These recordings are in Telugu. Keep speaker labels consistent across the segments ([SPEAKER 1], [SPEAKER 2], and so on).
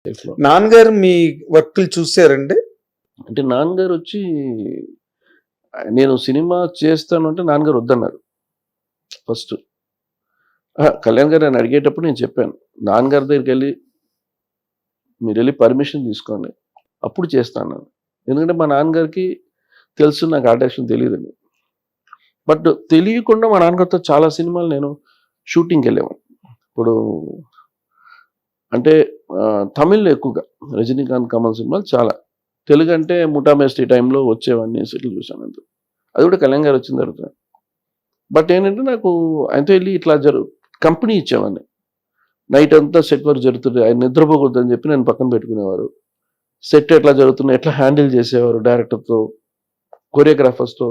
[SPEAKER 1] లైఫ్లో.
[SPEAKER 2] నాన్నగారు మీ వర్క్లు చూసారండి?
[SPEAKER 1] అంటే నాన్నగారు వచ్చి నేను సినిమా చేస్తాను అంటే నాన్నగారు వద్దన్నారు ఫస్ట్. కళ్యాణ్ గారు అని అడిగేటప్పుడు నేను చెప్పాను, నాన్నగారి దగ్గరికి వెళ్ళి మీరు వెళ్ళి పర్మిషన్ తీసుకోండి అప్పుడు చేస్తాను. ఎందుకంటే మా నాన్నగారికి తెలుసు నాకు ఆర్ట్ డైరెక్షన్ తెలియదని. బట్ తెలియకుండా మా నాన్నగారితో చాలా సినిమాలు నేను షూటింగ్కి వెళ్ళేవాడిని. ఇప్పుడు అంటే తమిళ్లో ఎక్కువగా రజనీకాంత్, కమల్ సినిమాలు చాలా. తెలుగు అంటే ముఠా మేస్త్రి టైంలో వచ్చేవన్నీ సెటిల్ చూశాను అంతే. అది కూడా కళ్యాణ్ గారు వచ్చిన తర్వాత. బట్ ఏంటంటే నాకు ఆయనతో వెళ్ళి ఇట్లా కంపెనీ ఇచ్చేవాడిని. నైట్ అంతా సెట్ వర్క్ జరుగుతుంది, ఆయన నిద్రపోకూడదని చెప్పి నేను పక్కన పెట్టుకునేవారు. సెట్ ఎట్లా జరుగుతుంది, ఎట్లా హ్యాండిల్ చేసేవారు డైరెక్టర్తో, కొరియోగ్రాఫర్స్తో.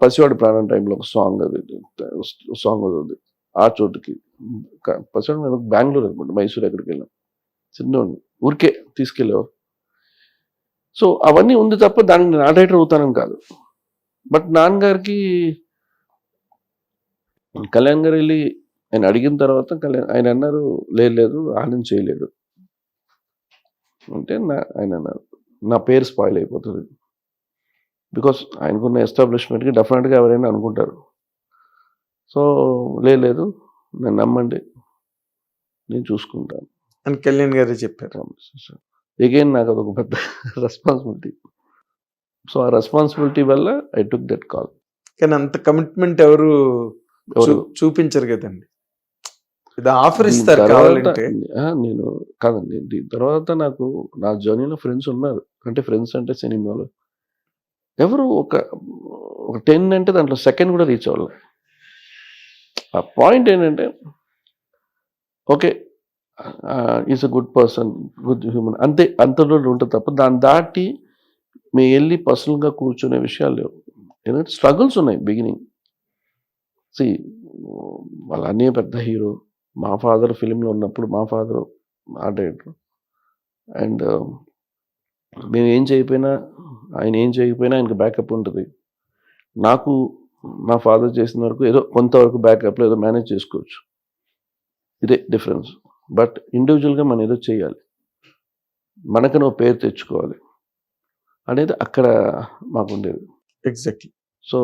[SPEAKER 1] పసివాడి ప్రాణం టైంలో ఒక సాంగ్ అది ఆ చోటుకి పసివాడి బెంగళూరు అనుకుంటా, మైసూర్ ఎక్కడికి వెళ్ళాం, చిన్నవాడిని ఊరికే తీసుకెళ్ళేవారు. సో అవన్నీ ఉంది తప్ప దానికి నేను ఆర్ట్ డైరెక్టర్ అవుతానని కాదు. బట్ నాన్నగారికి కళ్యాణ్ గారు వెళ్ళి ఆయన అడిగిన తర్వాత ఆయన అన్నారు లేదు ఆనంద్ చేయలేడు అంటే ఆయన అన్నారు నా పేరు స్పాయిల్ అయిపోతుంది. బికాస్ ఆయనకున్న ఎస్టాబ్లిష్మెంట్కి డెఫినెట్గా ఎవరైనా అనుకుంటారు. సో లేదు నన్ను నమ్మండి, నేను చూసుకుంటాను
[SPEAKER 2] అని కళ్యాణ్ గారే చెప్పారు.
[SPEAKER 1] అగైన్ నాకు అదొక పెద్ద రెస్పాన్సిబిలిటీ. సో ఆ రెస్పాన్సిబిలిటీ వల్ల ఐ టుక్ దట్ కాల్.
[SPEAKER 2] కానీ అంత కమిట్మెంట్ ఎవరు చూపించరు కదండి. ఇది ఆఫర్ ఇస్తారు కావాలంటే.
[SPEAKER 1] నేను కాదండి, దీని తర్వాత నాకు నా జర్నీలో ఫ్రెండ్స్ ఉన్నారు. అంటే ఫ్రెండ్స్ అంటే సినిమాలో ఎవరు ఒక 10 అంటే దాంట్లో సెకండ్ కూడా రీచ్ అవ్వాలి. ఆ పాయింట్ ఏంటంటే okay is a good person, good human, అంతే అంతలో ఉంటుంది తప్ప దాన్ని దాటి మేము వెళ్ళి పర్సనల్గా కూర్చునే విషయాలు లేవు. ఎందుకంటే స్ట్రగుల్స్ ఉన్నాయి బిగినింగ్. వాళ్ళ అన్నయ్య పెద్ద హీరో, మా ఫాదర్ ఫిలింలో ఉన్నప్పుడు మా ఫాదర్ ఆర్ట్ డైరెక్టర్. అండ్ మేము ఏం చేయకపోయినా ఆయన ఏం చేయకపోయినా ఆయనకి బ్యాకప్ ఉంటుంది. నాకు మా ఫాదర్ చేసిన వరకు ఏదో కొంతవరకు బ్యాకప్లో ఏదో మేనేజ్ చేసుకోవచ్చు, ఇదే డిఫరెన్స్. బట్ ఇండివిజువల్గా మనం ఏదో చేయాలి, మనకు నువ్వు పేరు తెచ్చుకోవాలి అనేది అక్కడ మాకు ఉండేది.
[SPEAKER 2] ఎగ్జాక్ట్లీ.
[SPEAKER 1] సో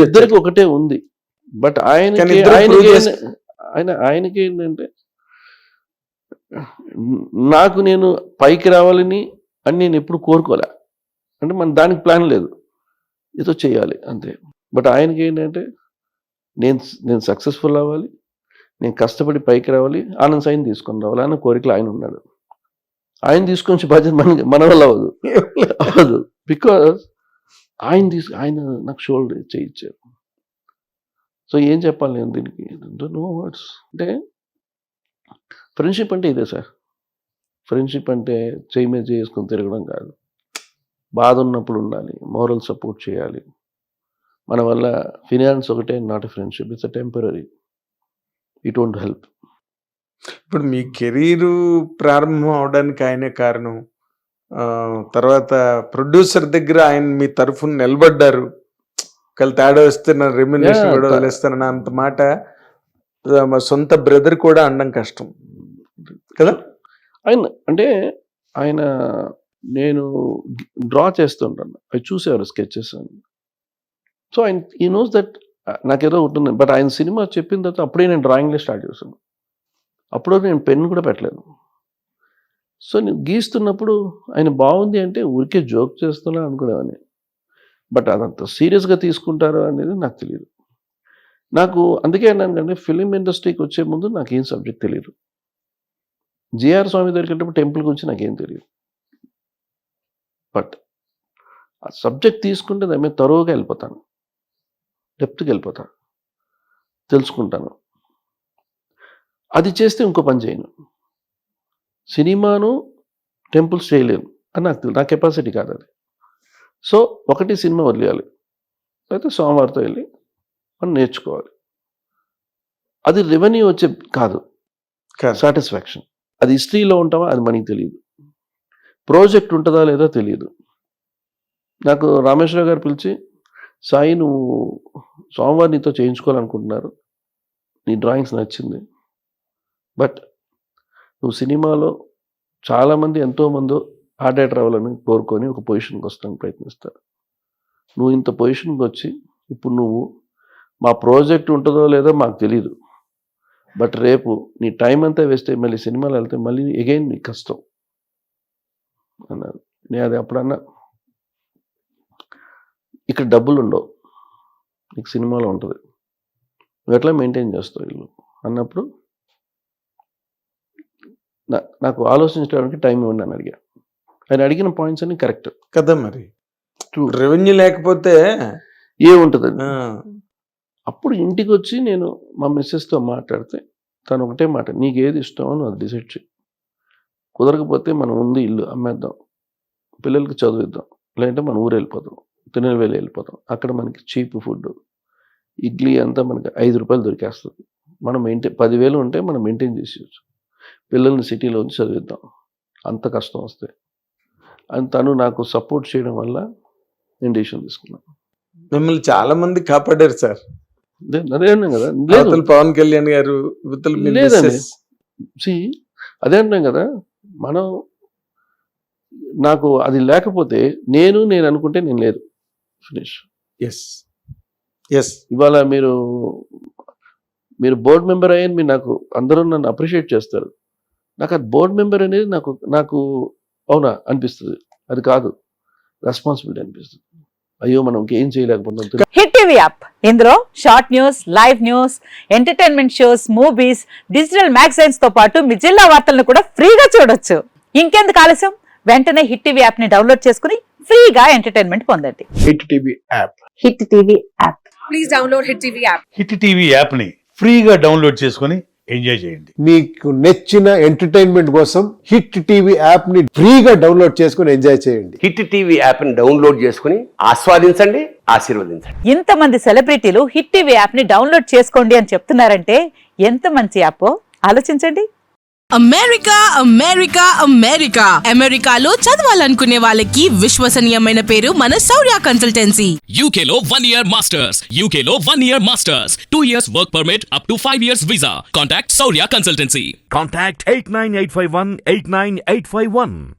[SPEAKER 2] ఇద్దరికి
[SPEAKER 1] ఒకటే ఉంది. బట్ ఆయనకి ఏంటంటే నాకు నేను పైకి రావాలని అని నేను ఎప్పుడు కోరుకోలే. అంటే మన దానికి ప్లాన్ లేదు, ఏదో చేయాలి అంతే. బట్ ఆయనకి ఏంటంటే నేను సక్సెస్ఫుల్ అవ్వాలి, నేను కష్టపడి పైకి రావాలి, ఆనంద్ సాయిని తీసుకొని రావాలి అన్న కోరికలు ఆయన ఉన్నాడు. ఆయన తీసుకొని బాధ్యత మన వల్ల అవ్వదు. బికాజ్ ఆయన నాకు షోల్డర్ చేయించారు. సో ఏం చెప్పాలి నేను దీనికి, నో వర్డ్స్. అంటే ఫ్రెండ్షిప్ అంటే ఇదే సార్. ఫ్రెండ్షిప్ అంటే చేయి మీద చేసుకొని తిరగడం కాదు. బాధ ఉన్నప్పుడు ఉండాలి, మోరల్ సపోర్ట్ చేయాలి. మన వల్ల ఫినాన్స్ ఒకటే not a friendship, it's a temporary, it won't help.
[SPEAKER 2] ఇప్పుడు మీ కెరీరు ప్రారంభం అవడానికి ఆయనే కారణం. తర్వాత ప్రొడ్యూసర్ దగ్గర ఆయన మీ తరఫున నిలబడ్డారు. ఒకవేళ తేడా వస్తే నా రెమ్యునరేషన్ కూడా వదిలేస్తానన్న అంత మాట మా సొంత బ్రదర్ కూడా అనడం కష్టం కదా.
[SPEAKER 1] ఆయన నేను డ్రా చేస్తుంటాను, అవి చూసేవారు స్కెచెస్ అని. సో ఈ నోస్ దట్ నాకేదో ఉంటుంది. బట్ ఆయన సినిమా చెప్పిన తర్వాత అప్పుడే నేను డ్రాయింగ్లో స్టార్ట్ చేశాను. అప్పుడు నేను పెన్ కూడా పెట్టలేదు. సో నేను గీస్తున్నప్పుడు ఆయన బాగుంది అంటే ఊరికే జోక్ చేస్తున్నా అనుకునేవాడిని. బట్ అదంత సీరియస్గా తీసుకుంటారు అనేది నాకు తెలియదు. నాకు అందుకే అన్నాను కానీ ఫిలిం ఇండస్ట్రీకి వచ్చే ముందు నాకేం సబ్జెక్ట్ తెలియదు. జిఆర్ స్వామి దొరికేటప్పుడు టెంపుల్ గురించి నాకేం తెలియదు. బట్ ఆ సబ్జెక్ట్ తీసుకుంటే దాని మీద తరువుగా వెళ్ళిపోతాను, డెప్త్కి వెళ్ళిపోతాను, తెలుసుకుంటాను. అది చేస్తే ఇంకో పని చేయను. సినిమాను టెంపుల్స్ చేయలేను అని నాకు తెలియదు, నా కెపాసిటీ కాదు అది. సో ఒకటి సినిమా వదిలేయాలి, అయితే సోమవారితో వెళ్ళి మనం నేర్చుకోవాలి. అది రెవెన్యూ వచ్చే కాదు, సాటిస్ఫాక్షన్. అది హిస్టరీలో ఉంటామా అది మనకి తెలియదు, ప్రాజెక్ట్ ఉంటుందా లేదా తెలియదు. నాకు రామేశ్వరరావు గారు పిలిచి, సాయి నువ్వు సోమవారం నీతో చేయించుకోవాలనుకుంటున్నారు, నీ డ్రాయింగ్స్ నచ్చింది, బట్ నువ్వు సినిమాలో చాలామంది ఎంతోమంది ఆర్డర్ అవ్వాలని కోరుకొని ఒక పొజిషన్కి వస్తానికి ప్రయత్నిస్తారు. నువ్వు ఇంత పొజిషన్కి వచ్చి ఇప్పుడు నువ్వు మా ప్రాజెక్ట్ ఉంటుందో లేదో మాకు తెలీదు, బట్ రేపు నీ టైం అంతా వేస్ట్ అయ్యి మళ్ళీ సినిమాలు వెళ్తే మళ్ళీ ఎగైన్ నీకు కష్టం అన్నారు. నేను అది అప్పుడన్నా, ఇక్కడ డబ్బులు ఉండవు, నీకు సినిమాలో ఉంటుంది, నువ్వు ఎట్లా మెయింటైన్ చేస్తావు ఇల్లు అన్నప్పుడు నాకు ఆలోచించడానికి టైం ఇవ్వండి అని అడిగా. ఆయన అడిగిన పాయింట్స్ అన్ని కరెక్ట్
[SPEAKER 2] కదా. మరి రెవెన్యూ లేకపోతే
[SPEAKER 1] ఏముంటుంది. అప్పుడు ఇంటికి వచ్చి నేను మా మిస్సెస్తో మాట్లాడితే తను ఒకటే మాట, నీకు ఏది ఇష్టమో నువ్వు అది డిసైడ్ చేయి, కుదరకపోతే మనం ఉంది ఇల్లు అమ్మేద్దాం, పిల్లలకి చదివిద్దాం, లేదంటే మన ఊరు వెళ్ళిపోతాం, తిరునెల్వేలి వెళ్ళిపోతాం, అక్కడ మనకి చీప్ ఫుడ్, ఇడ్లీ అంతా మనకి 5 రూపాయలు దొరికేస్తుంది, మనం 10,000 ఉంటే మనం మెయింటైన్ చేసేయచ్చు, పిల్లల్ని సిటీలో ఉంచి చదివిద్దాం, అంత కష్టం వస్తే అని తను నాకు సపోర్ట్ చేయడం వల్ల నేను డిసిషన్ తీసుకున్నాను.
[SPEAKER 2] మిమ్మల్ని చాలా మంది కాపాడారు సార్.
[SPEAKER 1] అదే అన్నాం కదా,
[SPEAKER 2] లేదు పవన్ కళ్యాణ్ గారు
[SPEAKER 1] లేదండి, అదే అన్నాం కదా, మనం నాకు అది లేకపోతే నేను అనుకుంటే నేను లేదు, ఫినిష్. ఇవాళ మీరు బోర్డు మెంబర్ అయ్యని మీరు నాకు అందరూ నన్ను అప్రిషియేట్ చేస్తారు, నాకు అది బోర్డు మెంబర్ అనేది నాకు అవునా అనిపిస్తుంది, అది కాదు రెస్పాన్సిబిలిటీ అనిపిస్తుంది. అయ్యో మనం ఇంకేం చేయలేకపోతున్నాం.
[SPEAKER 3] హిట్ టీవీ యాప్, ఇందులో short news, live news, entertainment shows, movies, digital magazines తో పాటు మీ జిల్లా వార్తలను కూడా ఫ్రీగా చూడొచ్చు. ఇంకెందుకు ఆలస్యం, వెంటనే హిట్ టీవీ యాప్ ని డౌన్లోడ్ చేసుకుని ఫ్రీగా ఎంటర్టైన్మెంట్ పొందండి.
[SPEAKER 2] Hit TV app.
[SPEAKER 3] Hit TV app.
[SPEAKER 4] Please download hit TV app.
[SPEAKER 5] Hit TV app ని ఫ్రీగా డౌన్లోడ్ చేసుకొని ఎంజాయ్ చేయండి.
[SPEAKER 6] మీకు నచ్చిన ఎంటర్టైన్మెంట్ కోసం హిట్ టీవీ యాప్ ని ఫ్రీగా డౌన్లోడ్ చేసుకుని ఎంజాయ్ చేయండి.
[SPEAKER 7] హిట్ టీవీ యాప్ ని డౌన్లోడ్ చేసుకుని ఆస్వాదించండి, ఆశీర్వదించండి.
[SPEAKER 3] ఇంతమంది సెలబ్రిటీలు హిట్ టీవీ యాప్ ని డౌన్లోడ్ చేసుకోండి అని చెప్తున్నారంటే ఎంత మంచి యాప్ ఆలోచించండి.
[SPEAKER 4] అమెరికా అమెరికా అమెరికా అమెరికాలో చదవాలనుకునే వాళ్ళకి విశ్వసనీయమైన పేరు మన శౌర్య కన్సల్టెన్సీ.
[SPEAKER 8] UK లో 1 year masters. UK లో 1 year masters. 2 years work permit up to 5 years visa. Contact Saurya Consultancy.
[SPEAKER 9] Contact 89851 89851.